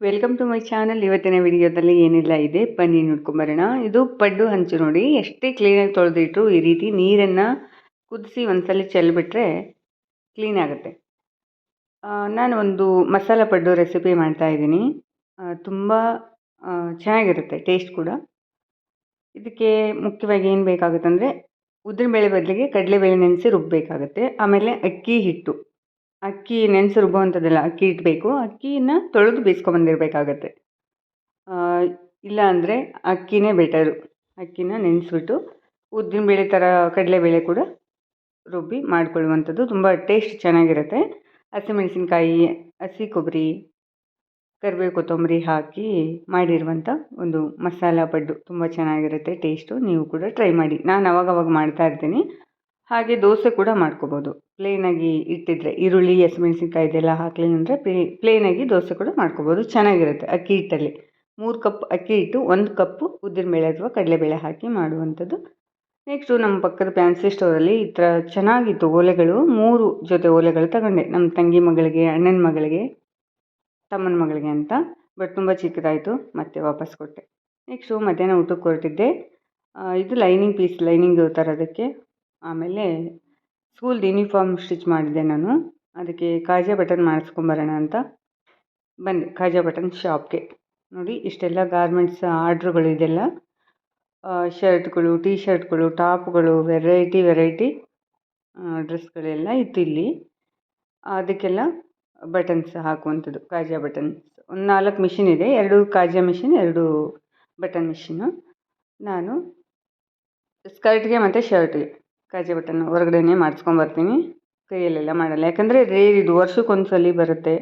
Welcome to my channel. ಇವತ್ತಿನ ವಿಡಿಯೋದಲ್ಲಿ ಏನಿಲ್ಲ ಇದೆ, ಬನ್ನಿ ನೋಡ್ಕೊಂಬರೋಣ. ಇದು ಪಡ್ಡು ಹಂಚು ನೋಡಿ, ಎಷ್ಟೇ ಕ್ಲೀನಾಗಿ ತೊಳೆದಿಟ್ರು ಈ ರೀತಿ ನೀರನ್ನು ಕುದಿಸಿ ಒಂದ್ಸಲ ಚೆಲ್ಬಿಟ್ರೆ ಕ್ಲೀನ್ ಆಗುತ್ತೆ. ನಾನು ಒಂದು ಮಸಾಲ ಪಡ್ಡು ರೆಸಿಪಿ ಮಾಡ್ತಾ ಇದ್ದೀನಿ. ತುಂಬ ಚೆನ್ನಾಗಿರುತ್ತೆ, ಟೇಸ್ಟ್ ಕೂಡ. ಇದಕ್ಕೆ ಮುಖ್ಯವಾಗಿ ಏನು ಬೇಕಾಗುತ್ತಂದರೆ, ಉದ್ದಿನಬೇಳೆ ಬದಲಿಗೆ ಕಡಲೆಬೇಳೆ ನೆನೆಸಿ ರುಬ್ಬಬೇಕಾಗುತ್ತೆ. ಆಮೇಲೆ ಅಕ್ಕಿ ಹಿಟ್ಟು, ಅಕ್ಕಿ ನೆನೆಸಿ ರುಬ್ಬುವಂಥದ್ದೆಲ್ಲ ಅಕ್ಕಿ ಇಡಬೇಕು. ಅಕ್ಕಿನ ತೊಳೆದು ಬೇಯಿಸ್ಕೊಂಬಂದಿರಬೇಕಾಗತ್ತೆ. ಇಲ್ಲ ಅಂದರೆ ಅಕ್ಕಿನೇ ಬೆಟರು. ಅಕ್ಕಿನ ನೆನೆಸ್ಬಿಟ್ಟು ಉದ್ದಿನಬೇಳೆ ಥರ ಕಡಲೆಬೇಳೆ ಕೂಡ ರುಬ್ಬಿ ಮಾಡಿಕೊಳ್ಳುವಂಥದ್ದು ತುಂಬ ಟೇಸ್ಟ್ ಚೆನ್ನಾಗಿರುತ್ತೆ. ಹಸಿಮೆಣಸಿನ್ಕಾಯಿ, ಹಸಿ ಕೊಬ್ಬರಿ, ಕರಿಬೇವು, ಕೊತ್ತಂಬರಿ ಹಾಕಿ ಮಾಡಿರುವಂಥ ಒಂದು ಮಸಾಲ ಪಡ್ಡು ತುಂಬ ಚೆನ್ನಾಗಿರುತ್ತೆ ಟೇಸ್ಟು. ನೀವು ಕೂಡ ಟ್ರೈ ಮಾಡಿ. ನಾನು ಅವಾಗವಾಗ ಮಾಡ್ತಾ ಇರ್ತೀನಿ. ಹಾಗೆ ದೋಸೆ ಕೂಡ ಮಾಡ್ಕೋಬೋದು. ಪ್ಲೇನಾಗಿ ಇಟ್ಟಿದ್ರೆ ಈರುಳ್ಳಿ, ಹಸಿಮೆಣಸಿನ್ಕಾಯಿ ಇದೆಲ್ಲ ಹಾಕಲಿಲ್ಲ ಅಂದರೆ ಪ್ಲೇನಾಗಿ ದೋಸೆ ಕೂಡ ಮಾಡ್ಕೋಬೋದು, ಚೆನ್ನಾಗಿರುತ್ತೆ. ಅಕ್ಕಿ ಹಿಟ್ಟಲ್ಲಿ 3 ಕಪ್ ಅಕ್ಕಿ ಹಿಟ್ಟು, 1 ಕಪ್ಪು ಉದ್ದಿನಬೇಳೆ ಅಥವಾ ಕಡಲೆಬೇಳೆ ಹಾಕಿ ಮಾಡುವಂಥದ್ದು. ನೆಕ್ಸ್ಟು ನಮ್ಮ ಪಕ್ಕದ ಫ್ಯಾನ್ಸಿ ಸ್ಟೋರಲ್ಲಿ ಈ ಥರ ಚೆನ್ನಾಗಿತ್ತು ಓಲೆಗಳು. 3 ಜೊತೆ ಓಲೆಗಳು ತಗೊಂಡೆ, ನಮ್ಮ ತಂಗಿ ಮಗಳಿಗೆ, ಅಣ್ಣನ ಮಗಳಿಗೆ, ತಮ್ಮನ ಮಗಳಿಗೆ ಅಂತ. ಬಟ್ ತುಂಬ ಚಿಕ್ಕದಾಯಿತು, ಮತ್ತೆ ವಾಪಸ್ ಕೊಟ್ಟೆ. ನೆಕ್ಸ್ಟು ಮಧ್ಯಾಹ್ನ ಊಟಕ್ಕೆ ಹೊರಟಿದ್ದೆ. ಇದು ಲೈನಿಂಗ್ ಪೀಸ್, ಲೈನಿಂಗ್ ತರೋದಕ್ಕೆ. ಆಮೇಲೆ ಸ್ಕೂಲ್ದು ಯೂನಿಫಾರ್ಮ್ ಸ್ಟಿಚ್ ಮಾಡಿದ್ದೆ ನಾನು. ಅದಕ್ಕೆ ಕಾಜಾ ಬಟನ್ ಮಾಡಿಸ್ಕೊಂಬರೋಣ ಅಂತ ಬಂದೆ ಕಾಜಾ ಬಟನ್ ಶಾಪ್ಗೆ. ನೋಡಿ, ಇಷ್ಟೆಲ್ಲ ಗಾರ್ಮೆಂಟ್ಸ್ ಆರ್ಡ್ರುಗಳು, ಇದೆಲ್ಲ ಶರ್ಟ್ಗಳು, ಟೀ ಶರ್ಟ್ಗಳು, ಟಾಪ್ಗಳು, ವೆರೈಟಿ ಡ್ರೆಸ್ಗಳೆಲ್ಲ ಇತ್ತು ಇಲ್ಲಿ. ಅದಕ್ಕೆಲ್ಲ ಬಟನ್ಸ್ ಹಾಕುವಂಥದ್ದು, ಕಾಜಾ ಬಟನ್ಸ್. ಒಂದು 4 ಮಿಷಿನ್ ಇದೆ, 2 ಕಾಜಾ ಮಿಷಿನ್, 2 ಬಟನ್ ಮಿಷಿನ್ನು. ನಾನು ಸ್ಕರ್ಟ್ಗೆ ಮತ್ತು ಶರ್ಟ್ಗೆ ಕಾಜಾ ಬಟನ್ ಹೊರಗಡೆನೇ ಮಾಡಿಸ್ಕೊಂಬರ್ತೀನಿ, ಕೈಯಲ್ಲೆಲ್ಲ ಮಾಡಲ್ಲ. ಯಾಕಂದರೆ ರೇರ್ ಇದು, ವರ್ಷಕ್ಕೊಂದ್ಸಲ ಬರುತ್ತೆ.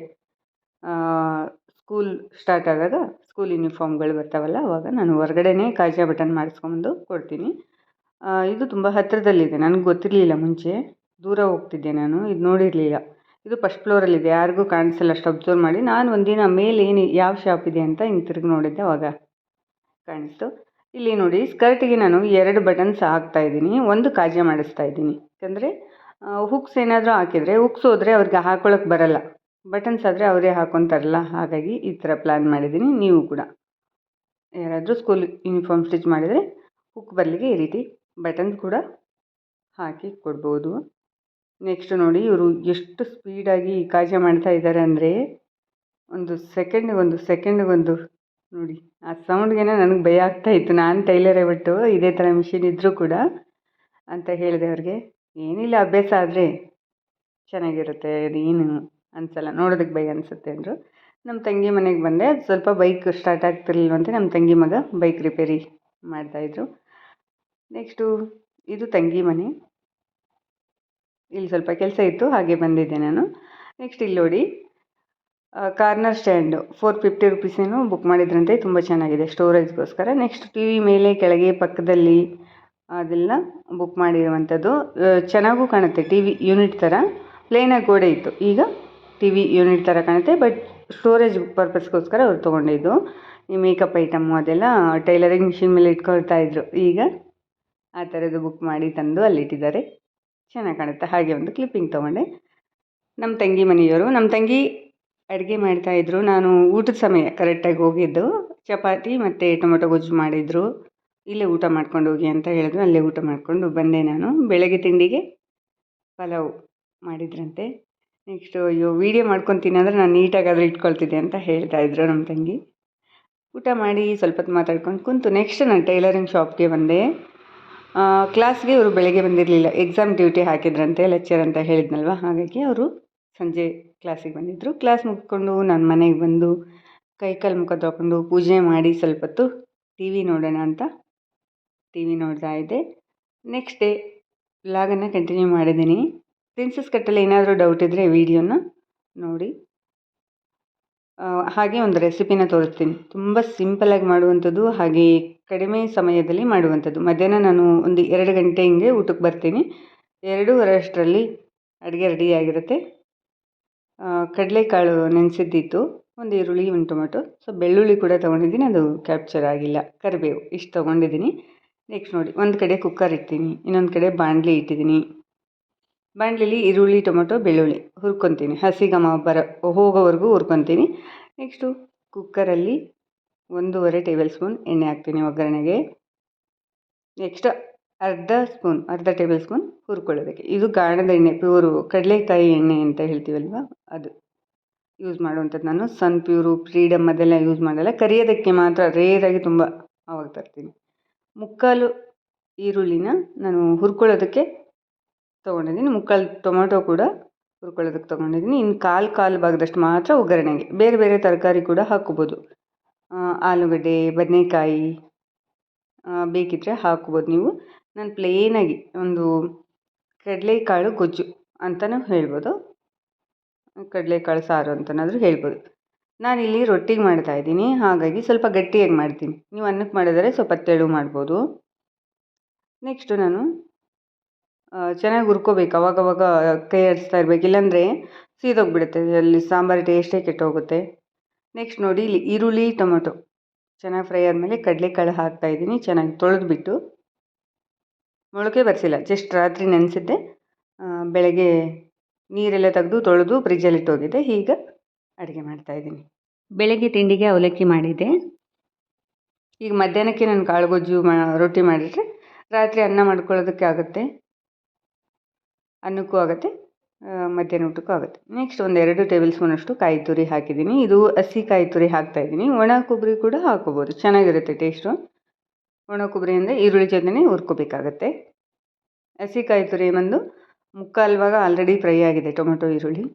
ಸ್ಕೂಲ್ ಸ್ಟಾರ್ಟ್ ಆದಾಗ ಸ್ಕೂಲ್ ಯೂನಿಫಾರ್ಮ್ಗಳು ಬರ್ತಾವಲ್ಲ, ಅವಾಗ ನಾನು ಹೊರಗಡೆನೇ ಕಾಜಾ ಬಟನ್ ಮಾಡಿಸ್ಕೊಂಡು ಕೊಡ್ತೀನಿ. ಇದು ತುಂಬ ಹತ್ತಿರದಲ್ಲಿದೆ, ನನಗೆ ಗೊತ್ತಿರಲಿಲ್ಲ ಮುಂಚೆ, ದೂರ ಹೋಗ್ತಿದ್ದೆ ನಾನು, ಇದು ನೋಡಿರಲಿಲ್ಲ. ಇದು ಫಸ್ಟ್ ಫ್ಲೋರಲ್ಲಿದೆ, ಯಾರಿಗೂ ಕಾಣಿಸಲ್ಲ ಅಷ್ಟು ಅಬ್ಸರ್ವ್ ಮಾಡಿ. ನಾನು ಒಂದಿನ ಮೇಲೆ ಯಾವ ಶಾಪ್ ಇದೆ ಅಂತ ಹಿಂಗೆ ತಿರುಗಿ ನೋಡಿದ್ದೆ, ಅವಾಗ ಕಾಣಿಸ್ತು. ಇಲ್ಲಿ ನೋಡಿ, ಸ್ಕರ್ಟಿಗೆ ನಾನು 2 ಬಟನ್ಸ್ ಹಾಕ್ತಾಯಿದ್ದೀನಿ, 1 ಕಾಜಾ ಮಾಡಿಸ್ತಾ ಇದ್ದೀನಿ. ಯಾಕಂದರೆ ಹುಕ್ಸ್ ಏನಾದರೂ ಹಾಕಿದರೆ, ಹುಕ್ಸ್ ಹೋದರೆ ಅವ್ರಿಗೆ ಹಾಕೊಳ್ಳೋಕೆ ಬರಲ್ಲ, ಬಟನ್ಸ್ ಆದರೆ ಅವರೇ ಹಾಕ್ಕೊತಾರಲ್ಲ, ಹಾಗಾಗಿ ಈ ಥರ ಪ್ಲ್ಯಾನ್ ಮಾಡಿದ್ದೀನಿ. ನೀವು ಕೂಡ ಯಾರಾದರೂ ಸ್ಕೂಲ್ ಯೂನಿಫಾರ್ಮ್ ಸ್ಟಿಚ್ ಮಾಡಿದರೆ ಹುಕ್ ಬದಲಿಗೆ ಈ ರೀತಿ ಬಟನ್ಸ್ ಕೂಡ ಹಾಕಿ ಕೊಡ್ಬೋದು. ನೆಕ್ಸ್ಟ್ ನೋಡಿ, ಇವರು ಎಷ್ಟು ಸ್ಪೀಡಾಗಿ ಕಾಜಾ ಮಾಡ್ತಾ ಇದ್ದಾರೆ ಅಂದರೆ, ಒಂದು ಸೆಕೆಂಡ್ಗೊಂದು ನೋಡಿ, ಆ ಸೌಂಡ್ಗೆ ನನಗೆ ಭಯ ಆಗ್ತಾಯಿತ್ತು. ನಾನು ಟೈಲರೇ, ಬಿಟ್ಟು ಇದೇ ಥರ ಮಿಷಿನ್ ಇದ್ದರೂ ಕೂಡ ಅಂತ ಹೇಳಿದೆ ಅವ್ರಿಗೆ. ಏನಿಲ್ಲ, ಅಭ್ಯಾಸ ಆದರೆ ಚೆನ್ನಾಗಿರುತ್ತೆ, ಅದೇನು ಅನಿಸಲ್ಲ, ನೋಡೋದಕ್ಕೆ ಭಯ ಅನಿಸುತ್ತೆ ಅಂದರು. ನಮ್ಮ ತಂಗಿ ಮನೆಗೆ ಬಂದೆ. ಅದು ಸ್ವಲ್ಪ ಬೈಕ್ ಸ್ಟಾರ್ಟ್ ಆಗ್ತಿರ್ಲಿಲ್ವಂತೆ, ನಮ್ಮ ತಂಗಿ ಮಗ ಬೈಕ್ ರಿಪೇರಿ ಮಾಡ್ತಾಯಿದ್ರು. ನೆಕ್ಸ್ಟು ಇದು ತಂಗಿ ಮನೆ. ಇಲ್ಲಿ ಸ್ವಲ್ಪ ಕೆಲಸ ಇತ್ತು, ಹಾಗೆ ಬಂದಿದ್ದೆ ನಾನು. ನೆಕ್ಸ್ಟ್ ಇಲ್ಲಿ ನೋಡಿ, ಕಾರ್ನರ್ ಸ್ಟ್ಯಾಂಡು 450 ರುಪೀಸೇನು ಬುಕ್ ಮಾಡಿದ್ರಂತೆ, ತುಂಬ ಚೆನ್ನಾಗಿದೆ ಸ್ಟೋರೇಜ್ಗೋಸ್ಕರ. ನೆಕ್ಸ್ಟ್ ಟಿ ವಿ ಮೇಲೆ, ಕೆಳಗೆ, ಪಕ್ಕದಲ್ಲಿ ಅದೆಲ್ಲ ಬುಕ್ ಮಾಡಿರುವಂಥದ್ದು. ಚೆನ್ನಾಗೂ ಕಾಣುತ್ತೆ, ಟಿ ವಿ ಯೂನಿಟ್ ಥರ. ಪ್ಲೇನಾಗಿ ಗೋಡೆ ಇತ್ತು, ಈಗ ಟಿ ವಿ ಯೂನಿಟ್ ಥರ ಕಾಣುತ್ತೆ. ಬಟ್ ಸ್ಟೋರೇಜ್ ಪರ್ಪಸ್ಗೋಸ್ಕರ ಅವ್ರು ತೊಗೊಂಡಿದ್ದು. ಈ ಮೇಕಪ್ ಐಟಮು ಅದೆಲ್ಲ ಟೈಲರಿಂಗ್ ಮಿಷಿನ್ ಮೇಲೆ ಇಟ್ಕೊಳ್ತಾಯಿದ್ರು. ಈಗ ಆ ಥರದ್ದು ಬುಕ್ ಮಾಡಿ ತಂದು ಅಲ್ಲಿಟ್ಟಿದ್ದಾರೆ, ಚೆನ್ನಾಗಿ ಕಾಣುತ್ತೆ. ಹಾಗೆ ಒಂದು ಕ್ಲಿಪ್ಪಿಂಗ್ ತೊಗೊಂಡೆ. ನಮ್ಮ ತಂಗಿ ಮನೆಯವರು, ನಮ್ಮ ತಂಗಿ ಅಡುಗೆ ಮಾಡ್ತಾಯಿದ್ರು. ನಾನು ಊಟದ ಸಮಯ ಕರೆಕ್ಟಾಗಿ ಹೋಗಿದ್ದು. ಚಪಾತಿ ಮತ್ತು ಟೊಮೊಟೊ ಗೊಜ್ಜು ಮಾಡಿದರು. ಇಲ್ಲೇ ಊಟ ಮಾಡ್ಕೊಂಡು ಹೋಗಿ ಅಂತ ಹೇಳಿದ್ರು, ಅಲ್ಲೇ ಊಟ ಮಾಡಿಕೊಂಡು ಬಂದೆ ನಾನು. ಬೆಳಗ್ಗೆ ತಿಂಡಿಗೆ ಪಲಾವ್ ಮಾಡಿದ್ರಂತೆ. ನೆಕ್ಸ್ಟು ಅಯ್ಯೋ ವೀಡಿಯೋ ಮಾಡ್ಕೊತೀನಿ ಅಂದರೆ ನಾನು ನೀಟಾಗಾದರೂ ಇಟ್ಕೊಳ್ತಿದ್ದೆ ಅಂತ ಹೇಳ್ತಾಯಿದ್ರು ನಮ್ಮ ತಂಗಿ. ಊಟ ಮಾಡಿ ಸ್ವಲ್ಪ ಹೊತ್ತು ಮಾತಾಡ್ಕೊಂಡು ಕುಂತು ನೆಕ್ಸ್ಟ್ ನಾನು ಟೈಲರಿಂಗ್ ಶಾಪ್ಗೆ ಬಂದೆ. ಕ್ಲಾಸ್ಗೆ ಇವರು ಬೆಳಗ್ಗೆ ಬಂದಿರಲಿಲ್ಲ, ಎಕ್ಸಾಮ್ ಡ್ಯೂಟಿ ಹಾಕಿದ್ರಂತೆ, ಲೆಕ್ಚರ್ ಅಂತ ಹೇಳಿದ್ನಲ್ವ, ಹಾಗಾಗಿ ಅವರು ಸಂಜೆ ಕ್ಲಾಸಿಗೆ ಬಂದಿದ್ದರು. ಕ್ಲಾಸ್ ಮುಗಿಸ್ಕೊಂಡು ನಾನು ಮನೆಗೆ ಬಂದು ಕೈಕಾಲು ಮುಖ ತೊಳ್ಕೊಂಡು ಪೂಜೆ ಮಾಡಿ ಸ್ವಲ್ಪ ಹೊತ್ತು ಟಿ ವಿ ನೋಡೋಣ ಅಂತ ಟಿ ವಿ ನೋಡ್ತಾ ಇದ್ದೆ. ನೆಕ್ಸ್ಟ್ ಡೇ ವ್ಲಾಗನ್ನು ಕಂಟಿನ್ಯೂ ಮಾಡಿದ್ದೀನಿ. ಪ್ರಿನ್ಸಸ್ ಕಟ್ಟಲ್ಲಿ ಏನಾದರೂ ಡೌಟ್ ಇದ್ದರೆ ವಿಡಿಯೋನ ನೋಡಿ. ಹಾಗೆ ಒಂದು ರೆಸಿಪಿನ ತೋರಿಸ್ತೀನಿ, ತುಂಬ ಸಿಂಪಲಾಗಿ ಮಾಡುವಂಥದ್ದು, ಹಾಗೆ ಕಡಿಮೆ ಸಮಯದಲ್ಲಿ ಮಾಡುವಂಥದ್ದು. ಮಧ್ಯಾಹ್ನ ನಾನು ಒಂದು 2 ಗಂಟೆ ಹಿಂಗೆ ಊಟಕ್ಕೆ ಬರ್ತೀನಿ. 2:30 ಅಷ್ಟರಲ್ಲಿ ಅಡುಗೆ ರೆಡಿಯಾಗಿರುತ್ತೆ. ಕಡಲೆಕಾಳು ನೆನೆಸಿದ್ದಿತ್ತು, ಒಂದು ಈರುಳ್ಳಿ, ಒಂದು ಟೊಮೆಟೊ, ಸೊ ಬೆಳ್ಳುಳ್ಳಿ ಕೂಡ ತೊಗೊಂಡಿದ್ದೀನಿ, ಅದು ಕ್ಯಾಪ್ಚರ್ ಆಗಿಲ್ಲ, ಕರಿಬೇವು ಇಷ್ಟು ತೊಗೊಂಡಿದ್ದೀನಿ. ನೆಕ್ಸ್ಟ್ ನೋಡಿ, ಒಂದು ಕಡೆ ಕುಕ್ಕರ್ ಇಡ್ತೀನಿ, ಇನ್ನೊಂದು ಕಡೆ ಬಾಣಲಿ ಇಟ್ಟಿದ್ದೀನಿ. ಬಾಣಲಿಲಿ ಈರುಳ್ಳಿ, ಟೊಮೆಟೊ, ಬೆಳ್ಳುಳ್ಳಿ ಹುರ್ಕೊತೀನಿ, ಹಸಿ ಘಮ ಹೋಗೋವರೆಗೂ ಹುರ್ಕೊತೀನಿ. ನೆಕ್ಸ್ಟು ಕುಕ್ಕರಲ್ಲಿ 1.5 ಟೇಬಲ್ ಸ್ಪೂನ್ ಎಣ್ಣೆ ಹಾಕ್ತೀನಿ ಒಗ್ಗರಣೆಗೆ. ನೆಕ್ಸ್ಟ್ ಅರ್ಧ ಟೇಬಲ್ ಸ್ಪೂನ್ ಹುರ್ಕೊಳ್ಳೋದಕ್ಕೆ. ಇದು ಗಾಣದ ಎಣ್ಣೆ, ಪ್ಯೂರು ಕಡಲೆಕಾಯಿ ಎಣ್ಣೆ ಅಂತ ಹೇಳ್ತೀವಲ್ವ, ಅದು ಯೂಸ್ ಮಾಡುವಂಥದ್ದು. ನಾನು ಪ್ಯೂರು, ಫ್ರೀಡಮ್ ಅದೆಲ್ಲ ಯೂಸ್ ಮಾಡಲ್ಲ. ಕರಿಯೋದಕ್ಕೆ ಮಾತ್ರ ರೇರಾಗಿ ತುಂಬ ಆವಾಗ ತರ್ತೀನಿ. 3/4 ಈರುಳ್ಳಿನ ನಾನು ಹುರ್ಕೊಳ್ಳೋದಕ್ಕೆ ತೊಗೊಂಡಿದ್ದೀನಿ. 3/4 ಟೊಮೊಟೊ ಕೂಡ ಹುರ್ಕೊಳ್ಳೋದಕ್ಕೆ ತೊಗೊಂಡಿದ್ದೀನಿ. ಇನ್ನು ಕಾಲು ಭಾಗದಷ್ಟು ಮಾತ್ರ ಒಗ್ಗರಣೆಗೆ. ಬೇರೆ ಬೇರೆ ತರಕಾರಿ ಕೂಡ ಹಾಕ್ಕೋಬೋದು. ಆಲೂಗಡ್ಡೆ, ಬದನೆಕಾಯಿ ಬೇಕಿದ್ದರೆ ಹಾಕ್ಕೋಬೋದು ನೀವು. ನಾನು ಪ್ಲೇನಾಗಿ ಒಂದು ಕಡಲೆಕಾಳು ಗೊಜ್ಜು ಅಂತಲೂ ಹೇಳ್ಬೋದು, ಕಡಲೆಕಾಳು ಸಾರು ಅಂತನಾದರೂ ಹೇಳ್ಬೋದು. ನಾನಿಲ್ಲಿ ರೊಟ್ಟಿಗೆ ಮಾಡ್ತಾಯಿದ್ದೀನಿ, ಹಾಗಾಗಿ ಸ್ವಲ್ಪ ಗಟ್ಟಿಯಾಗಿ ಮಾಡ್ತೀನಿ. ನೀವು ಅನ್ನಕ್ಕೆ ಮಾಡಿದರೆ ಸ್ವಲ್ಪ ತೆಳು ಮಾಡ್ಬೋದು. ನೆಕ್ಸ್ಟು ನಾನು ಚೆನ್ನಾಗಿ ಹುರ್ಕೋಬೇಕು. ಅವಾಗವಾಗ ಕೈ ಆಡಿಸ್ತಾ ಇರಬೇಕು, ಇಲ್ಲಾಂದರೆ ಸೀದೋಗಿಬಿಡುತ್ತೆ, ಅಲ್ಲಿ ಸಾಂಬಾರು ಟೇಸ್ಟೇ ಕೆಟ್ಟೋಗುತ್ತೆ. ನೆಕ್ಸ್ಟ್ ನೋಡಿ, ಇಲ್ಲಿ ಈರುಳ್ಳಿ ಟೊಮೊಟೊ ಚೆನ್ನಾಗಿ ಫ್ರೈ ಆದಮೇಲೆ ಕಡಲೆಕಾಳು ಹಾಕ್ತಾಯಿದ್ದೀನಿ. ಚೆನ್ನಾಗಿ ತೊಳೆದ್ಬಿಟ್ಟು, ಮೊಳಕೆ ಬರಿಸಿಲ್ಲ, ಜಸ್ಟ್ ರಾತ್ರಿ ನೆನೆಸಿದ್ದೆ, ಬೆಳಗ್ಗೆ ನೀರೆಲ್ಲ ತೆಗೆದು ತೊಳೆದು ಫ್ರಿಜ್ಜಲ್ಲಿ ಇಟ್ಟೋಗಿದ್ದೆ. ಈಗ ಅಡುಗೆ ಮಾಡ್ತಾಯಿದ್ದೀನಿ. ಬೆಳಗ್ಗೆ ತಿಂಡಿಗೆ ಅವಲಕ್ಕಿ ಮಾಡಿದ್ದೆ. ಈಗ ಮಧ್ಯಾಹ್ನಕ್ಕೆ ನಾನು ಕಾಳುಗೊಜ್ಜು ರೊಟ್ಟಿ ಮಾಡಿದರೆ ರಾತ್ರಿ ಅನ್ನ ಮಾಡ್ಕೊಳ್ಳೋದಕ್ಕೆ ಆಗುತ್ತೆ, ಅನ್ನಕ್ಕೂ ಆಗುತ್ತೆ, ಮಧ್ಯಾಹ್ನ ಊಟಕ್ಕೂ ಆಗುತ್ತೆ. ನೆಕ್ಸ್ಟ್ 1-2 ಟೇಬಲ್ ಸ್ಪೂನಷ್ಟು ಕಾಯಿ ತುರಿ ಹಾಕಿದ್ದೀನಿ. ಇದು ಹಸಿ ಕಾಯಿ ತುರಿ ಹಾಕ್ತಾಯಿದ್ದೀನಿ. ಒಣ ಕೊಬ್ಬರಿ ಕೂಡ ಹಾಕ್ಕೋಬೋದು, ಚೆನ್ನಾಗಿರುತ್ತೆ ಟೇಸ್ಟು. ಒಣ ಕೊಬ್ಬರಿ ಅಂದರೆ ಈರುಳ್ಳಿ ಜೊತೆನೇ ಹುರ್ಕೋಬೇಕಾಗತ್ತೆ. ಹಸಿ ಕಾಯಿ ತುರಿ ಬಂದು 3/4 ಭಾಗ ಆಲ್ರೆಡಿ ಫ್ರೈ ಆಗಿದೆ. ಟೊಮೊಟೊ ಈರುಳ್ಳಿ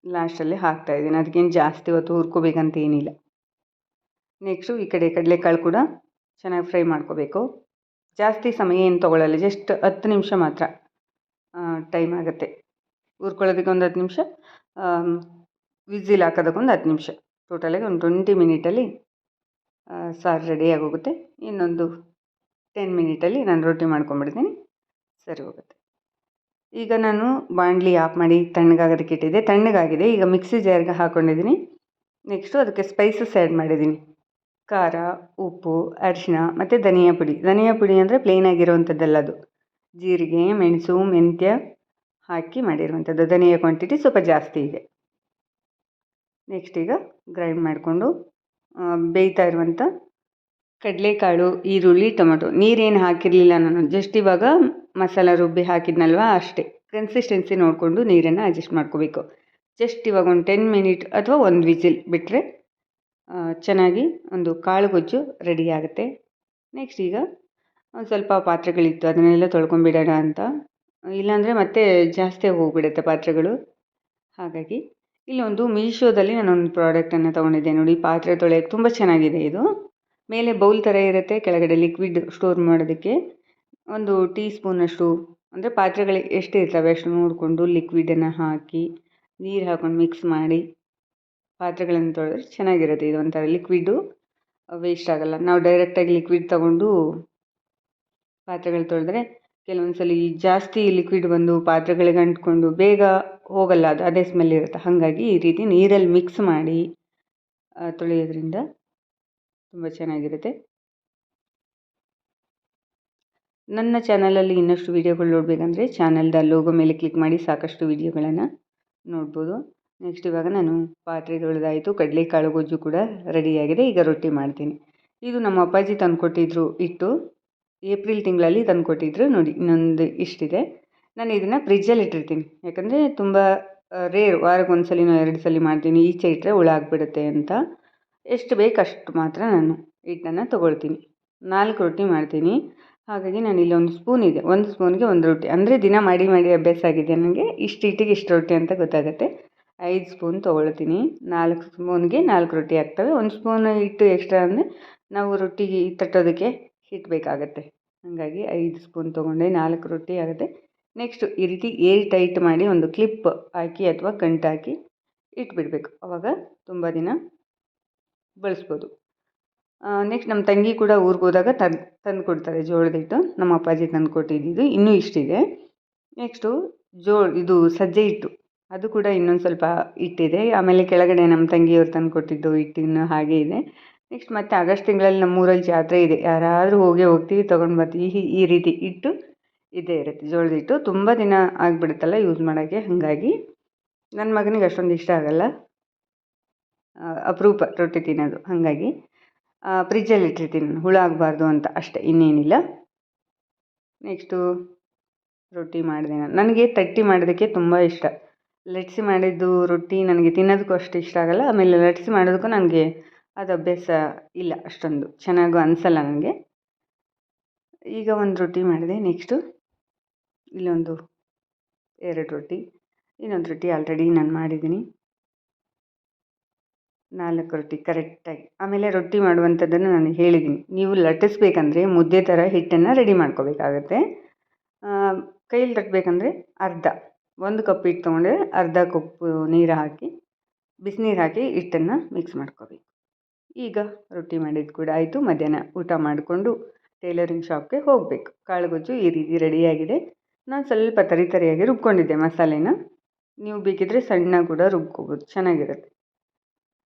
ಲಾಸ್ಟಲ್ಲಿ ಹಾಕ್ತಾಯಿದ್ದೀನಿ, ಅದಕ್ಕೇನು ಜಾಸ್ತಿ ಹೊತ್ತು ಹುರ್ಕೋಬೇಕಂತ ಏನಿಲ್ಲ. ನೆಕ್ಸ್ಟು ಈ ಕಡೆ ಕಡಲೆಕಾಳು ಕೂಡ ಚೆನ್ನಾಗಿ ಫ್ರೈ ಮಾಡ್ಕೋಬೇಕು. ಜಾಸ್ತಿ ಸಮಯ ಏನು ತೊಗೊಳ್ಳಲ್ಲ, ಜಸ್ಟ್ 10 ನಿಮಿಷ ಮಾತ್ರ ಟೈಮ್ ಆಗುತ್ತೆ. ಹುರ್ಕೊಳ್ಳೋದಕ್ಕೆ ಒಂದು 10 ನಿಮಿಷ, ವಿಸಿಲ್ ಹಾಕೋದಕ್ಕೊಂದು 10 ನಿಮಿಷ, ಟೋಟಲಾಗಿ ಒಂದು 20 ಮಿನಿಟಲ್ಲಿ ಸಾರು ರೆಡಿಯಾಗಿ ಹೋಗುತ್ತೆ. ಇನ್ನೊಂದು 10 ಮಿನಿಟಲ್ಲಿ ನಾನು ರೊಟ್ಟಿ ಮಾಡ್ಕೊಂಬಿಡ್ತೀನಿ, ಸರಿ ಹೋಗುತ್ತೆ. ಈಗ ನಾನು ಬಾಣಲಿ ಆಫ್ ಮಾಡಿ ತಣ್ಣಗಾಗೋದಕ್ಕೆ ಇಟ್ಟಿದ್ದೆ, ತಣ್ಣಗಾಗಿದೆ. ಈಗ ಮಿಕ್ಸಿ ಜಾರ್ಗೆ ಹಾಕ್ಕೊಂಡಿದ್ದೀನಿ. ನೆಕ್ಸ್ಟು ಅದಕ್ಕೆ ಸ್ಪೈಸಸ್ ಆ್ಯಡ್ ಮಾಡಿದ್ದೀನಿ. ಖಾರ, ಉಪ್ಪು, ಅರಿಶಿನ ಮತ್ತು ಧನಿಯಾ ಪುಡಿ ಅಂದರೆ ಪ್ಲೇನಾಗಿರೋವಂಥದ್ದಲ್ಲ, ಅದು ಜೀರಿಗೆ, ಮೆಣಸು, ಮೆಂತ್ಯ ಹಾಕಿ ಮಾಡಿರುವಂಥದ್ದು. ಧನಿಯಾ ಕ್ವಾಂಟಿಟಿ ಸ್ವಲ್ಪ ಜಾಸ್ತಿ ಇದೆ. ನೆಕ್ಸ್ಟ್ ಈಗ ಗ್ರೈಂಡ್ ಮಾಡಿಕೊಂಡು ಬೇಯ್ತಾ ಇರುವಂಥ ಕಡಲೆಕಾಳು, ಈರುಳ್ಳಿ, ಟೊಮೊಟೊ, ನೀರೇನು ಹಾಕಿರಲಿಲ್ಲ ನಾನು, ಜಸ್ಟ್ ಇವಾಗ ಮಸಾಲ ರುಬ್ಬಿ ಹಾಕಿದ್ನಲ್ವ ಅಷ್ಟೇ. ಕನ್ಸಿಸ್ಟೆನ್ಸಿ ನೋಡಿಕೊಂಡು ನೀರನ್ನು ಅಡ್ಜಸ್ಟ್ ಮಾಡ್ಕೋಬೇಕು. ಜಸ್ಟ್ ಇವಾಗ ಒಂದು 10 ಮಿನಿಟ್ ಅಥವಾ ಒಂದು ವಿಸಿಲ್ ಬಿಟ್ಟರೆ ಚೆನ್ನಾಗಿ ಒಂದು ಕಾಳು ಗೊಜ್ಜು ರೆಡಿ ಆಗುತ್ತೆ. ನೆಕ್ಸ್ಟ್ ಈಗ ಒಂದು ಸ್ವಲ್ಪ ಪಾತ್ರೆಗಳಿತ್ತು, ಅದನ್ನೆಲ್ಲ ತೊಳ್ಕೊಂಬಿಡೋಣ ಅಂತ, ಇಲ್ಲಾಂದರೆ ಮತ್ತೆ ಜಾಸ್ತಿ ಹೋಗಿಬಿಡುತ್ತೆ ಪಾತ್ರೆಗಳು. ಹಾಗಾಗಿ ಇಲ್ಲೊಂದು ಮೀಶೋದಲ್ಲಿ ನಾನೊಂದು ಪ್ರಾಡಕ್ಟನ್ನು ತೊಗೊಂಡಿದ್ದೆ ನೋಡಿ, ಪಾತ್ರೆ ತೊಳೆಯೋಕ್ಕೆ ತುಂಬ ಚೆನ್ನಾಗಿದೆ ಇದು. ಮೇಲೆ ಬೌಲ್ ಥರ ಇರುತ್ತೆ, ಕೆಳಗಡೆ ಲಿಕ್ವಿಡ್ ಸ್ಟೋರ್ ಮಾಡೋದಕ್ಕೆ. ಒಂದು ಟೀ ಸ್ಪೂನಷ್ಟು, ಅಂದರೆ ಪಾತ್ರೆಗಳು ಎಷ್ಟು ಇರ್ತವೆ ಅಷ್ಟು ನೋಡಿಕೊಂಡು ಲಿಕ್ವಿಡನ್ನು ಹಾಕಿ ನೀರು ಹಾಕ್ಕೊಂಡು ಮಿಕ್ಸ್ ಮಾಡಿ ಪಾತ್ರೆಗಳನ್ನು ತೊಳೆದ್ರೆ ಚೆನ್ನಾಗಿರುತ್ತೆ. ಇದು ಒಂಥರ ಲಿಕ್ವಿಡ್ಡು ವೇಸ್ಟ್ ಆಗೋಲ್ಲ. ನಾವು ಡೈರೆಕ್ಟಾಗಿ ಲಿಕ್ವಿಡ್ ತೊಗೊಂಡು ಪಾತ್ರೆಗಳು ತೊಳೆದ್ರೆ ಕೆಲವೊಂದು ಸಲ ಜಾಸ್ತಿ ಲಿಕ್ವಿಡ್ ಬಂದು ಪಾತ್ರೆಗಳಿಗೆ ಅಂಟ್ಕೊಂಡು ಬೇಗ ಹೋಗಲ್ಲ, ಅದು ಅದೇ ಸ್ಮೆಲ್ ಇರುತ್ತೆ. ಹಾಗಾಗಿ ಈ ರೀತಿ ನೀರಲ್ಲಿ ಮಿಕ್ಸ್ ಮಾಡಿ ತೊಳೆಯೋದ್ರಿಂದ ತುಂಬ ಚೆನ್ನಾಗಿರುತ್ತೆ. ನನ್ನ ಚಾನಲಲ್ಲಿ ಇನ್ನಷ್ಟು ವೀಡಿಯೋಗಳು ನೋಡಬೇಕಂದ್ರೆ ಚಾನಲ್ದ ಲೋಗೋ ಮೇಲೆ ಕ್ಲಿಕ್ ಮಾಡಿ ಸಾಕಷ್ಟು ವೀಡಿಯೋಗಳನ್ನು ನೋಡ್ಬೋದು. ನೆಕ್ಸ್ಟ್ ಇವಾಗ ನಾನು ಪಾತ್ರೆ ತೊಳೆದಾಯಿತು, ಕಡಲೆಕಾಳು ಗೊಜ್ಜು ಕೂಡ ರೆಡಿಯಾಗಿದೆ. ಈಗ ರೊಟ್ಟಿ ಮಾಡ್ತೀನಿ. ಇದು ನಮ್ಮ ಅಪ್ಪಾಜಿ ತಂದುಕೊಟ್ಟಿದ್ರು ಹಿಟ್ಟು, ಏಪ್ರಿಲ್ ತಿಂಗಳಲ್ಲಿ ತಂದುಕೊಟ್ಟಿದ್ರು ನೋಡಿ, ಇನ್ನೊಂದು ಇಷ್ಟಿದೆ. ನಾನು ಇದನ್ನು ಫ್ರಿಜ್ಜಲ್ಲಿ ಇಟ್ಟಿರ್ತೀನಿ, ಯಾಕಂದರೆ ತುಂಬ ರೇರ್, ವಾರಕ್ಕೆ 1 ಸಲಿನೋ 2 ಸಲ ಮಾಡ್ತೀನಿ. ಈಚೆ ಇಟ್ಟರೆ ಹುಳ ಆಗಿಬಿಡುತ್ತೆ ಅಂತ. ಎಷ್ಟು ಬೇಕು ಅಷ್ಟು ಮಾತ್ರ ನಾನು ಹಿಟ್ಟನ್ನು ತೊಗೊಳ್ತೀನಿ. 4 ರೊಟ್ಟಿ ಮಾಡ್ತೀನಿ. ಹಾಗಾಗಿ ನಾನು ಇಲ್ಲಿ ಒಂದು ಸ್ಪೂನ್ ಇದೆ, 1 ಸ್ಪೂನ್ಗೆ 1 ರೊಟ್ಟಿ, ಅಂದರೆ ದಿನ ಮಾಡಿ ಅಭ್ಯಾಸ ಆಗಿದೆ ನನಗೆ. ಇಷ್ಟು ಹಿಟ್ಟಿಗೆ ಇಷ್ಟು ರೊಟ್ಟಿ ಅಂತ ಗೊತ್ತಾಗುತ್ತೆ. 5 ಸ್ಪೂನ್ ತೊಗೊಳ್ತೀನಿ. 4 ಸ್ಪೂನ್ಗೆ 4 ರೊಟ್ಟಿ ಆಗ್ತವೆ. 1 ಸ್ಪೂನ್ ಹಿಟ್ಟು ಎಕ್ಸ್ಟ್ರಾ ಅಂದರೆ ನಾವು ರೊಟ್ಟಿಗೆ ತಟ್ಟೋದಕ್ಕೆ ಹಿಟ್ಟು ಬೇಕಾಗುತ್ತೆ. ಹಾಗಾಗಿ 5 ಸ್ಪೂನ್ ತೊಗೊಂಡೆ, 4 ರೊಟ್ಟಿ ಆಗುತ್ತೆ. ನೆಕ್ಸ್ಟು ಈ ರೀತಿ ಏರ್ ಟೈಟ್ ಮಾಡಿ ಒಂದು ಕ್ಲಿಪ್ ಹಾಕಿ ಅಥವಾ ಗಂಟು ಹಾಕಿ ಇಟ್ಬಿಡಬೇಕು. ಆವಾಗ ತುಂಬ ದಿನ ಬಳಸ್ಬೋದು. ನೆಕ್ಸ್ಟ್ ನಮ್ಮ ತಂಗಿ ಕೂಡ ಊರಿಗೆ ಹೋದಾಗ ತಂದು ಕೊಡ್ತಾರೆ ಜೋಳದ ಹಿಟ್ಟು. ನಮ್ಮ ಅಪ್ಪಾಜಿ ತಂದು ಕೊಟ್ಟಿದ್ದು ಇನ್ನೂ ಇಷ್ಟಿದೆ. ನೆಕ್ಸ್ಟು ಇದು ಸಜ್ಜೆ ಹಿಟ್ಟು, ಅದು ಕೂಡ ಇನ್ನೊಂದು ಸ್ವಲ್ಪ ಹಿಟ್ಟಿದೆ. ಆಮೇಲೆ ಕೆಳಗಡೆ ನಮ್ಮ ತಂಗಿಯವ್ರು ತಂದು ಕೊಟ್ಟಿದ್ದು ಹಿಟ್ಟು ಇನ್ನೂ ಹಾಗೆ ಇದೆ. ನೆಕ್ಸ್ಟ್ ಮತ್ತೆ ಆಗಸ್ಟ್ ತಿಂಗಳಲ್ಲಿ ನಮ್ಮೂರಲ್ಲಿ ಜಾತ್ರೆ ಇದೆ, ಯಾರಾದರೂ ಹೋಗ್ತೀವಿ ತೊಗೊಂಡು ಬರ್ತೀವಿ. ಈ ರೀತಿ ಹಿಟ್ಟು ಇದೇ ಇರುತ್ತೆ, ಜೋಳದ ಹಿಟ್ಟು. ತುಂಬ ದಿನ ಆಗಿಬಿಡುತ್ತಲ್ಲ ಯೂಸ್ ಮಾಡೋಕ್ಕೆ, ಹಾಗಾಗಿ ನನ್ನ ಮಗನಿಗೆ ಅಷ್ಟೊಂದು ಇಷ್ಟ ಆಗಲ್ಲ. ಅಪರೂಪ ರೊಟ್ಟಿ ತಿನ್ನೋದು. ಹಾಗಾಗಿ ಫ್ರಿಜ್ಜಲ್ಲಿ ಇಟ್ಟಿರ್ತೀನಿ ನಾನು, ಹುಳ ಆಗಬಾರ್ದು ಅಂತ ಅಷ್ಟೇ, ಇನ್ನೇನಿಲ್ಲ. ನೆಕ್ಸ್ಟು ರೊಟ್ಟಿ ಮಾಡಿದೆ ನಾನು. ನನಗೆ ತಟ್ಟಿ ಮಾಡೋದಕ್ಕೆ ತುಂಬ ಇಷ್ಟ. ಲಟ್ಸಿ ಮಾಡಿದ್ದು ರೊಟ್ಟಿ ನನಗೆ ತಿನ್ನೋದಕ್ಕೂ ಅಷ್ಟು ಇಷ್ಟ ಆಗಲ್ಲ. ಆಮೇಲೆ ಲಟ್ಸಿ ಮಾಡೋದಕ್ಕೂ ನನಗೆ ಅದು ಅಭ್ಯಾಸ ಇಲ್ಲ, ಅಷ್ಟೊಂದು ಚೆನ್ನಾಗೂ ಅನಿಸಲ್ಲ ನನಗೆ. ಈಗ ಒಂದು ರೊಟ್ಟಿ ಮಾಡಿದೆ. ನೆಕ್ಸ್ಟು ಇಲ್ಲೊಂದು 2 ರೊಟ್ಟಿ, ಇನ್ನೊಂದು ರೊಟ್ಟಿ ಆಲ್ರೆಡಿ ನಾನು ಮಾಡಿದ್ದೀನಿ. 4 ರೊಟ್ಟಿ ಕರೆಕ್ಟಾಗಿ. ಆಮೇಲೆ ರೊಟ್ಟಿ ಮಾಡುವಂಥದ್ದನ್ನು ನಾನು ಹೇಳಿದ್ದೀನಿ. ನೀವು ಲಟ್ಟಿಸ್ಬೇಕಂದ್ರೆ ಮುದ್ದೆ ಥರ ಹಿಟ್ಟನ್ನು ರೆಡಿ ಮಾಡ್ಕೋಬೇಕಾಗತ್ತೆ. ಕೈಯಲ್ಲಿ ತಟ್ಟಬೇಕಂದ್ರೆ ಒಂದು ಕಪ್ ಹಿಟ್ಟು ತೊಗೊಂಡ್ರೆ ಅರ್ಧ ಕಪ್ ನೀರು ಹಾಕಿ, ಬಿಸಿನೀರು ಹಾಕಿ ಹಿಟ್ಟನ್ನು ಮಿಕ್ಸ್ ಮಾಡ್ಕೋಬೇಕು. ಈಗ ರೊಟ್ಟಿ ಮಾಡಿದ್ದು ಕೂಡ ಆಯಿತು. ಮಧ್ಯಾಹ್ನ ಊಟ ಮಾಡಿಕೊಂಡು ಟೈಲರಿಂಗ್ ಶಾಪ್ಗೆ ಹೋಗಬೇಕು. ಕಾಳುಗೊಜ್ಜು ಈ ರೀತಿ ರೆಡಿಯಾಗಿದೆ. ನಾನು ಸ್ವಲ್ಪ ತರಿಯಾಗಿ ರುಬ್ಕೊಂಡಿದ್ದೆ ಮಸಾಲೆನ. ನೀವು ಬೇಕಿದ್ದರೆ ಸಣ್ಣ ಕೂಡ ರುಬ್ಕೋಬೋದು, ಚೆನ್ನಾಗಿರುತ್ತೆ.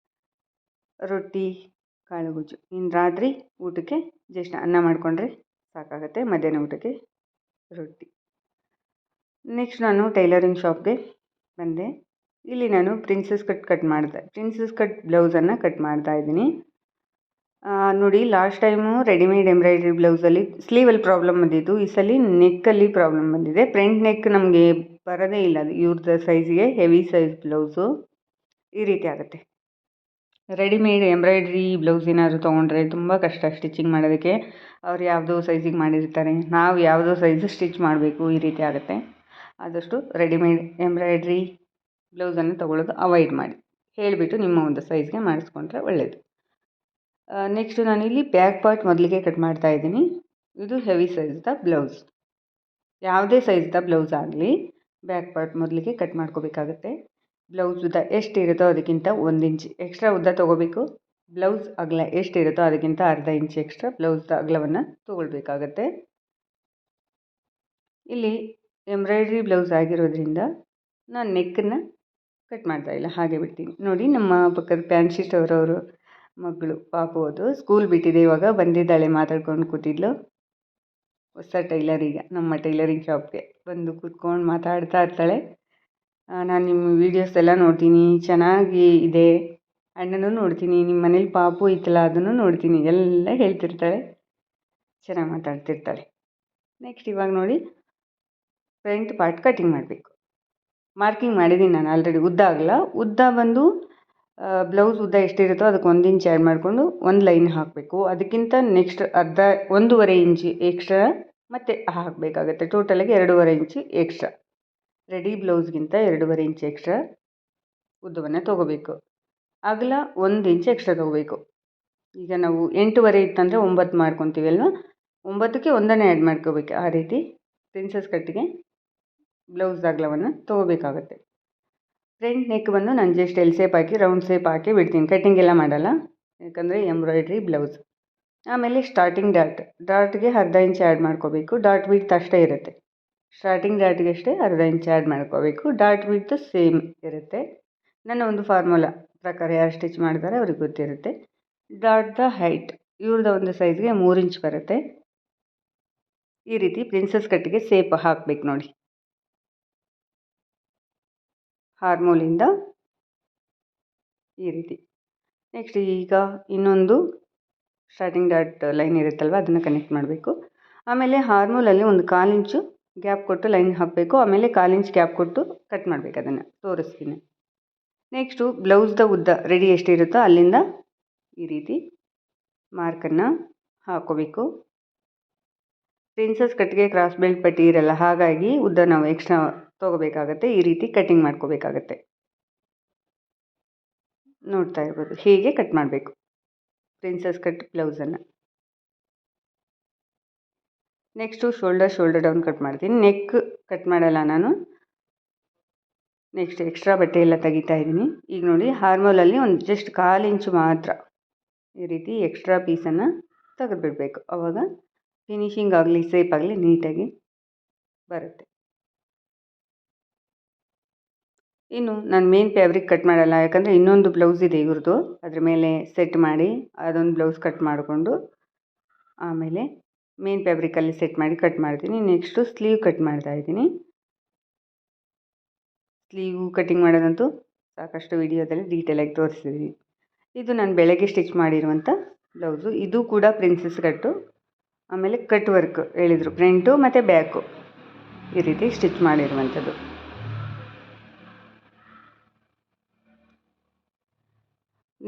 ರೊಟ್ಟಿ ಕಾಳುಗೊಜ್ಜು. ಇನ್ನು ರಾತ್ರಿ ಊಟಕ್ಕೆ ಜಸ್ಟ್ ಅನ್ನ ಮಾಡಿಕೊಂಡ್ರೆ ಸಾಕಾಗುತ್ತೆ. ಮಧ್ಯಾಹ್ನ ಊಟಕ್ಕೆ ರೊಟ್ಟಿ. ನೆಕ್ಸ್ಟ್ ನಾನು ಟೈಲರಿಂಗ್ ಶಾಪ್ಗೆ ಬಂದೆ. ಇಲ್ಲಿ ನಾನು ಪ್ರಿನ್ಸಸ್ ಕಟ್ ಬ್ಲೌಸನ್ನು ಕಟ್ ಮಾಡ್ತಾ ಇದ್ದೀನಿ. ನೋಡಿ, ಲಾಸ್ಟ್ ಟೈಮು ರೆಡಿಮೇಡ್ ಎಂಬ್ರಾಯ್ಡ್ರಿ ಬ್ಲೌಸಲ್ಲಿ ಸ್ಲೀವಲ್ಲಿ ಪ್ರಾಬ್ಲಮ್ ಬಂದಿತ್ತು. ಈ ಸಲ ನೆಕ್ಕಲ್ಲಿ ಪ್ರಾಬ್ಲಮ್ ಬಂದಿದೆ. ಫ್ರಂಟ್ ನೆಕ್ ನಮಗೆ ಬರೋದೇ ಇಲ್ಲ, ಅದು ಇವ್ರದ್ದು ಸೈಜಿಗೆ ಹೆವಿ ಸೈಜ್ ಬ್ಲೌಸು ಈ ರೀತಿ ಆಗುತ್ತೆ. ರೆಡಿಮೇಡ್ ಎಂಬ್ರಾಯ್ಡ್ರಿ ಬ್ಲೌಸ್ ಏನಾದರೂ ತೊಗೊಂಡ್ರೆ ತುಂಬ ಕಷ್ಟ ಸ್ಟಿಚಿಂಗ್ ಮಾಡೋದಕ್ಕೆ. ಅವ್ರು ಯಾವುದೋ ಸೈಜಿಗೆ ಮಾಡಿರ್ತಾರೆ, ನಾವು ಯಾವುದೋ ಸೈಜ್ ಸ್ಟಿಚ್ ಮಾಡಬೇಕು, ಈ ರೀತಿ ಆಗುತ್ತೆ. ಆದಷ್ಟು ರೆಡಿಮೇಡ್ ಎಂಬ್ರಾಯ್ಡ್ರಿ ಬ್ಲೌಸನ್ನು ತೊಗೊಳ್ಳೋದು ಅವಾಯ್ಡ್ ಮಾಡಿ, ಹೇಳಿಬಿಟ್ಟು ನಿಮ್ಮ ಒಂದು ಸೈಜ್ಗೆ ಮಾಡಿಸ್ಕೊಂಡ್ರೆ ಒಳ್ಳೆಯದು. ನೆಕ್ಸ್ಟು ನಾನಿಲ್ಲಿ ಬ್ಯಾಕ್ ಪಾರ್ಟ್ ಮೊದಲಿಗೆ ಕಟ್ ಮಾಡ್ತಾ ಇದ್ದೀನಿ. ಇದು ಹೆವಿ ಸೈಜ್ದ ಬ್ಲೌಸ್. ಯಾವುದೇ ಸೈಜ್ದ ಬ್ಲೌಸ್ ಆಗಲಿ ಬ್ಯಾಕ್ ಪಾರ್ಟ್ ಮೊದಲಿಗೆ ಕಟ್ ಮಾಡ್ಕೋಬೇಕಾಗುತ್ತೆ. ಬ್ಲೌಸ್ ಉದ್ದ ಎಷ್ಟಿರುತ್ತೋ ಅದಕ್ಕಿಂತ 1 ಇಂಚ್ ಎಕ್ಸ್ಟ್ರಾ ಉದ್ದ ತೊಗೋಬೇಕು. ಬ್ಲೌಸ್ ಅಗಲ ಎಷ್ಟಿರುತ್ತೋ ಅದಕ್ಕಿಂತ ಅರ್ಧ ಇಂಚ್ ಎಕ್ಸ್ಟ್ರಾ ಬ್ಲೌಸ್ದ ಅಗಲವನ್ನು ತೊಗೊಳ್ಬೇಕಾಗತ್ತೆ. ಇಲ್ಲಿ ಎಂಬ್ರಾಯ್ಡ್ರಿ ಬ್ಲೌಸ್ ಆಗಿರೋದ್ರಿಂದ ನಾನು ನೆಕ್ಕನ್ನು ಕಟ್ ಮಾಡ್ತಾಯಿಲ್ಲ, ಹಾಗೆ ಬಿಡ್ತೀನಿ. ನೋಡಿ, ನಮ್ಮ ಪಕ್ಕದ ಫ್ಯಾನ್ಸಿ ಸ್ಟೋರ್ ಅವರು ಮಗಳು ಪಾಪು, ಅದು ಸ್ಕೂಲ್ ಬಿಟ್ಟಿದೆ, ಇವಾಗ ಬಂದಿದ್ದಾಳೆ, ಮಾತಾಡ್ಕೊಂಡು ಕೂತಿದ್ಲು. ಹೊಸ ಟೈಲರ್ ನಮ್ಮ ಟೈಲರಿಂಗ್ ಶಾಪ್ಗೆ ಬಂದು ಕೂತ್ಕೊಂಡು ಮಾತಾಡ್ತಾ ಇರ್ತಾಳೆ. ನಾನು ನಿಮ್ಮ ವೀಡಿಯೋಸ್ ಎಲ್ಲ ನೋಡ್ತೀನಿ, ಚೆನ್ನಾಗಿ ಇದೆ, ಅಣ್ಣನೂ ನೋಡ್ತೀನಿ, ನಿಮ್ಮ ಮನೇಲಿ ಪಾಪು ಇತ್ತಲ್ಲ ಅದನ್ನು ನೋಡ್ತೀನಿ, ಎಲ್ಲ ಹೇಳ್ತಿರ್ತಾಳೆ, ಚೆನ್ನಾಗಿ ಮಾತಾಡ್ತಿರ್ತಾಳೆ. ನೆಕ್ಸ್ಟ್ ಇವಾಗ ನೋಡಿ, ಫ್ರಂಟ್ ಪಾರ್ಟ್ ಕಟಿಂಗ್ ಮಾಡಬೇಕು. ಮಾರ್ಕಿಂಗ್ ಮಾಡಿದ್ದೀನಿ ನಾನು ಆಲ್ರೆಡಿ. ಉದ್ದ ಬಂದು ಬ್ಲೌಸ್ ಉದ್ದ ಎಷ್ಟಿರುತ್ತೋ ಅದಕ್ಕೆ 1 ಇಂಚ್ ಆ್ಯಡ್ ಮಾಡಿಕೊಂಡು ಒಂದು ಲೈನ್ ಹಾಕಬೇಕು. ಅದಕ್ಕಿಂತ ನೆಕ್ಸ್ಟ್ 1.5 ಇಂಚ್ ಎಕ್ಸ್ಟ್ರಾ ಮತ್ತೆ ಹಾಕಬೇಕಾಗತ್ತೆ. ಟೋಟಲಾಗಿ 2.5 ಇಂಚ್ ಎಕ್ಸ್ಟ್ರಾ. ರೆಡಿ ಬ್ಲೌಸ್ಗಿಂತ 2.5 ಇಂಚ್ ಎಕ್ಸ್ಟ್ರಾ ಉದ್ದವನ್ನು ತೊಗೋಬೇಕು. ಅಗಲ 1 ಇಂಚ್ ಎಕ್ಸ್ಟ್ರಾ ತೊಗೋಬೇಕು. ಈಗ ನಾವು 8.5 ಇತ್ತಂದರೆ 9 ಮಾಡ್ಕೊತೀವಿ ಅಲ್ವಾ, 9ಕ್ಕೆ 1 ಆ್ಯಡ್ ಮಾಡ್ಕೋಬೇಕು. ಆ ರೀತಿ ಪ್ರಿನ್ಸಸ್ ಕಟ್ಟಿಗೆ ಬ್ಲೌಸ್ ಅಗಲವನ್ನು ತೊಗೋಬೇಕಾಗತ್ತೆ. ಫ್ರಂಟ್ ನೆಕ್ ಬಂದು ನಾನು ಜಸ್ಟ್ ಎಲ್ ಶೇಪ್ ಹಾಕಿ ರೌಂಡ್ ಶೇಪ್ ಹಾಕಿ ಬಿಡ್ತೀನಿ, ಕಟ್ಟಿಂಗ್ ಎಲ್ಲ ಮಾಡಲ್ಲ, ಯಾಕಂದರೆ ಎಂಬ್ರಾಯ್ಡ್ರಿ ಬ್ಲೌಸ್. ಆಮೇಲೆ ಸ್ಟಾರ್ಟಿಂಗ್ ಡಾಟ್ಗೆ ಅರ್ಧ ಇಂಚ್ ಆ್ಯಡ್ ಮಾಡ್ಕೋಬೇಕು. ಡಾಟ್ ವಿಡ್ತ್ ಅಷ್ಟೇ ಇರುತ್ತೆ. ಸ್ಟಾರ್ಟಿಂಗ್ ಡಾಟ್ಗೆ ಅಷ್ಟೇ ಅರ್ಧ ಇಂಚ್ ಆ್ಯಡ್ ಮಾಡ್ಕೋಬೇಕು. ಡಾಟ್ ವಿಡ್ತ್ ಸೇಮ್ ಇರುತ್ತೆ. ನನ್ನ ಒಂದು ಫಾರ್ಮುಲಾ ಪ್ರಕಾರ ಯಾರು ಸ್ಟಿಚ್ ಮಾಡ್ತಾರೆ ಅವ್ರಿಗೆ ಗೊತ್ತಿರುತ್ತೆ. ಡಾಟ್ದ ಹೈಟ್ ಇವ್ರದ್ದು ಒಂದು ಸೈಜ್ಗೆ 3 ಇಂಚ್ ಬರುತ್ತೆ. ಈ ರೀತಿ ಪ್ರಿನ್ಸಸ್ ಕಟ್ಟಿಗೆ ಶೇಪ್ ಹಾಕಬೇಕು ನೋಡಿ, ಹಾರ್ಮೋಲಿಂದ ಈ ರೀತಿ. ನೆಕ್ಸ್ಟ್ ಈಗ ಇನ್ನೊಂದು ಸ್ಟಾರ್ಟಿಂಗ್ ಡಾಟ್ ಲೈನ್ ಇರುತ್ತಲ್ವ, ಅದನ್ನು ಕನೆಕ್ಟ್ ಮಾಡಬೇಕು. ಆಮೇಲೆ ಹಾರ್ಮೋಲಲ್ಲಿ ಒಂದು 1/4 ಇಂಚು ಗ್ಯಾಪ್ ಕೊಟ್ಟು ಲೈನ್ ಹಾಕಬೇಕು. ಆಮೇಲೆ 1/4 ಇಂಚ್ ಗ್ಯಾಪ್ ಕೊಟ್ಟು ಕಟ್ ಮಾಡಬೇಕು, ಅದನ್ನು ತೋರಿಸ್ತೀನಿ. ನೆಕ್ಸ್ಟು ಬ್ಲೌಸ್ದ ಉದ್ದ ರೆಡಿ ಎಷ್ಟಿರುತ್ತೋ ಅಲ್ಲಿಂದ ಈ ರೀತಿ ಮಾರ್ಕನ್ನು ಹಾಕ್ಕೋಬೇಕು. ಪ್ರಿನ್ಸಸ್ ಕಟ್ಟಿಗೆ ಕ್ರಾಸ್ ಬೆಲ್ಟ್ ಪಟ್ಟಿ ಇರಲ್ಲ, ಹಾಗಾಗಿ ಉದ್ದ ನಾವು ಎಕ್ಸ್ಟ್ರಾ ತೊಗೋಬೇಕಾಗತ್ತೆ. ಈ ರೀತಿ ಕಟ್ಟಿಂಗ್ ಮಾಡ್ಕೋಬೇಕಾಗತ್ತೆ. ನೋಡ್ತಾ ಇರ್ಬೋದು, ಹೀಗೆ ಕಟ್ ಮಾಡಬೇಕು ಪ್ರಿನ್ಸಸ್ ಕಟ್ ಬ್ಲೌಸನ್ನು. ನೆಕ್ಸ್ಟು ಶೋಲ್ಡರ್ ಡೌನ್ ಕಟ್ ಮಾಡ್ತೀನಿ. ನೆಕ್ ಕಟ್ ಮಾಡಲ್ಲ ನಾನು. ನೆಕ್ಸ್ಟ್ ಎಕ್ಸ್ಟ್ರಾ ಬಟ್ಟೆ ಎಲ್ಲ ತೆಗಿತಾ ಇದ್ದೀನಿ. ಈಗ ನೋಡಿ, ಹಾರ್ಮೋಲಲ್ಲಿ ಒಂದು ಜಸ್ಟ್ 1/4 ಇಂಚು ಮಾತ್ರ ಈ ರೀತಿ ಎಕ್ಸ್ಟ್ರಾ ಪೀಸನ್ನು ತೆಗೆದುಬಿಡಬೇಕು. ಆವಾಗ ಫಿನಿಶಿಂಗ್ ಆಗಲಿ ಶೇಪ್ ಆಗಲಿ ನೀಟಾಗಿ ಬರುತ್ತೆ. ಇನ್ನು ನಾನು ಮೇನ್ ಫ್ಯಾಬ್ರಿಕ್ ಕಟ್ ಮಾಡಲ್ಲ, ಯಾಕಂದರೆ ಇನ್ನೊಂದು ಬ್ಲೌಸ್ ಇದೆ ಇವ್ರದ್ದು, ಅದ್ರ ಮೇಲೆ ಸೆಟ್ ಮಾಡಿ ಅದೊಂದು ಬ್ಲೌಸ್ ಕಟ್ ಮಾಡಿಕೊಂಡು ಆಮೇಲೆ ಮೇನ್ ಫ್ಯಾಬ್ರಿಕಲ್ಲಿ ಸೆಟ್ ಮಾಡಿ ಕಟ್ ಮಾಡ್ತೀನಿ. ನೆಕ್ಸ್ಟು ಸ್ಲೀವ್ ಕಟ್ ಮಾಡ್ತಾ ಇದ್ದೀನಿ. ಸ್ಲೀವ್ ಕಟ್ಟಿಂಗ್ ಮಾಡೋದಂತೂ ಸಾಕಷ್ಟು ವಿಡಿಯೋದಲ್ಲಿ ಡೀಟೇಲಾಗಿ ತೋರಿಸಿದ್ವಿ. ಇದು ನಾನು ಬೆಳಗ್ಗೆ ಸ್ಟಿಚ್ ಮಾಡಿರುವಂಥ ಬ್ಲೌಸು. ಇದು ಕೂಡ ಪ್ರಿನ್ಸಸ್ ಕಟ್ಟು, ಆಮೇಲೆ ಕಟ್ ವರ್ಕ್ ಹೇಳಿದರು, ಫ್ರಂಟು ಮತ್ತು ಬ್ಯಾಕು ಈ ರೀತಿ ಸ್ಟಿಚ್ ಮಾಡಿರುವಂಥದ್ದು.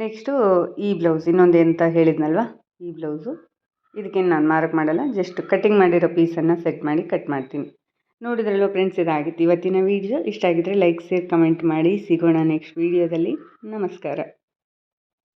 ನೆಕ್ಸ್ಟು ಈ ಬ್ಲೌಸ್ ಇನ್ನೊಂದು ಎಂತ ಹೇಳಿದ್ನಲ್ವ, ಈ ಬ್ಲೌಸು. ಇದಕ್ಕೇನು ನಾನು ಮಾರ್ಕ್ ಮಾಡಲ್ಲ, ಜಸ್ಟ್ ಕಟ್ಟಿಂಗ್ ಮಾಡಿರೋ ಪೀಸನ್ನು ಸೆಟ್ ಮಾಡಿ ಕಟ್ ಮಾಡ್ತೀನಿ. ನೋಡಿದ್ರಲ್ವ ಫ್ರೆಂಡ್ಸ್, ಇದಾಗಿತ್ತು ಇವತ್ತಿನ ವೀಡಿಯೋ. ಇಷ್ಟ ಆಗಿದ್ದರೆ ಲೈಕ್, ಶೇರ್, ಕಮೆಂಟ್ ಮಾಡಿ. ಸಿಗೋಣ ನೆಕ್ಸ್ಟ್ ವೀಡಿಯೋದಲ್ಲಿ. ನಮಸ್ಕಾರ.